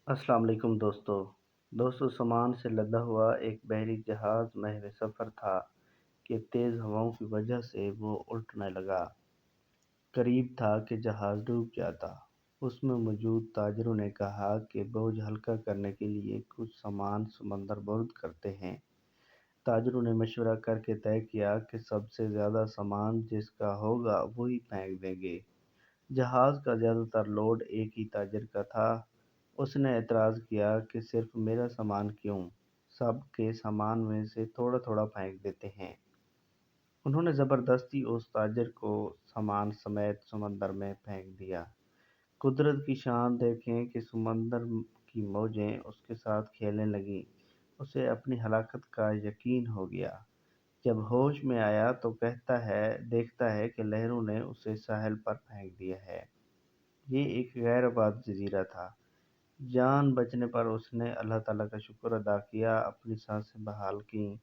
السلام علیکم دوستو سامان سے لدا ہوا ایک بحری جہاز محو سفر تھا کہ تیز ہواؤں کی وجہ سے وہ الٹنے لگا۔ قریب تھا کہ جہاز ڈوب جاتا۔ اس میں موجود تاجروں نے کہا کہ بوجھ ہلکا کرنے کے لیے کچھ سامان سمندر برد کرتے ہیں۔ تاجروں نے مشورہ کر کے طے کیا کہ سب سے زیادہ سامان جس کا ہوگا وہی پھینک دیں گے۔ جہاز کا زیادہ تر لوڈ ایک ہی تاجر کا تھا۔ اس نے اعتراض کیا کہ صرف میرا سامان کیوں، سب کے سامان میں سے تھوڑا تھوڑا پھینک دیتے ہیں۔ انہوں نے زبردستی اس تاجر کو سامان سمیت سمندر میں پھینک دیا۔ قدرت کی شان دیکھیں کہ سمندر کی موجیں اس کے ساتھ کھیلنے لگیں۔ اسے اپنی ہلاکت کا یقین ہو گیا۔ جب ہوش میں آیا تو دیکھتا ہے کہ لہروں نے اسے ساحل پر پھینک دیا ہے۔ یہ ایک غیر آباد جزیرہ تھا۔ جان بچنے پر اس نے اللہ تعالیٰ کا شکر ادا کیا، اپنی سانسیں بحال کیں،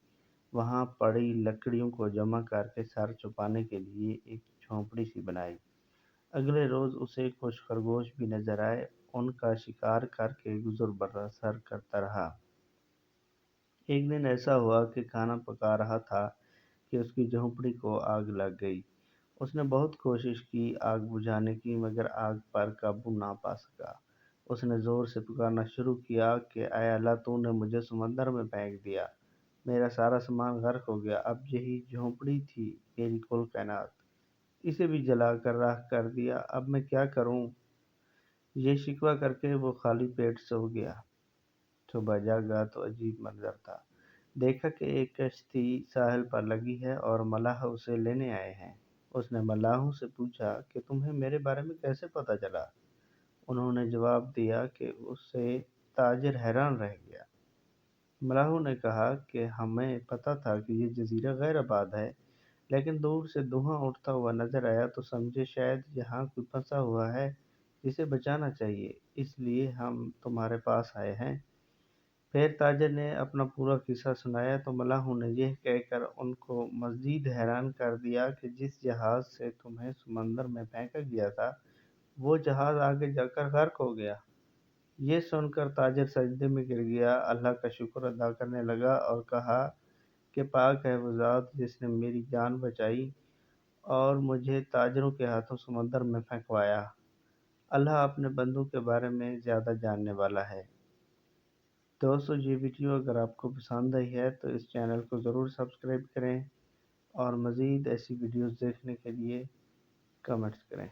وہاں پڑی لکڑیوں کو جمع کر کے سر چھپانے کے لیے ایک جھونپڑی سی بنائی۔ اگلے روز اسے کچھ خرگوش بھی نظر آئے، ان کا شکار کر کے گزر بسر کرتا رہا۔ ایک دن ایسا ہوا کہ کھانا پکا رہا تھا کہ اس کی جھونپڑی کو آگ لگ گئی۔ اس نے بہت کوشش کی آگ بجھانے کی، مگر آگ پر قابو نہ پا سکا۔ اس نے زور سے پکارنا شروع کیا کہ اے اللہ، تو نے مجھے سمندر میں پھینک دیا، میرا سارا سامان غرق ہو گیا، اب یہی جھونپڑی تھی میری کل کائنات، اسے بھی جلا کر راکھ کر دیا، اب میں کیا کروں؟ یہ شکوہ کر کے وہ خالی پیٹ سو گیا۔ صبح جاگا تو عجیب منظر تھا۔ دیکھا کہ ایک کشتی ساحل پر لگی ہے اور ملاح اسے لینے آئے ہیں۔ اس نے ملاحوں سے پوچھا کہ تمہیں میرے بارے میں کیسے پتہ چلا؟ انہوں نے جواب دیا کہ اس سے تاجر حیران رہ گیا۔ ملاحوں نے کہا کہ ہمیں پتہ تھا کہ یہ جزیرہ غیر آباد ہے، لیکن دور سے دھواں اٹھتا ہوا نظر آیا تو سمجھے شاید یہاں کوئی پھنسا ہوا ہے جسے بچانا چاہیے، اس لیے ہم تمہارے پاس آئے ہیں۔ پھر تاجر نے اپنا پورا قصہ سنایا تو ملاحوں نے یہ کہہ کر ان کو مزید حیران کر دیا کہ جس جہاز سے تمہیں سمندر میں پھینکا گیا تھا وہ جہاز آگے جا کر غرق ہو گیا۔ یہ سن کر تاجر سجدے میں گر گیا، اللہ کا شکر ادا کرنے لگا اور کہا کہ پاک ہے وہ ذات جس نے میری جان بچائی اور مجھے تاجروں کے ہاتھوں سمندر میں پھینکوایا۔ اللہ اپنے بندوں کے بارے میں زیادہ جاننے والا ہے۔ دوستو، یہ ویڈیو اگر آپ کو پسند آئی ہے تو اس چینل کو ضرور سبسکرائب کریں اور مزید ایسی ویڈیوز دیکھنے کے لیے کمنٹس کریں۔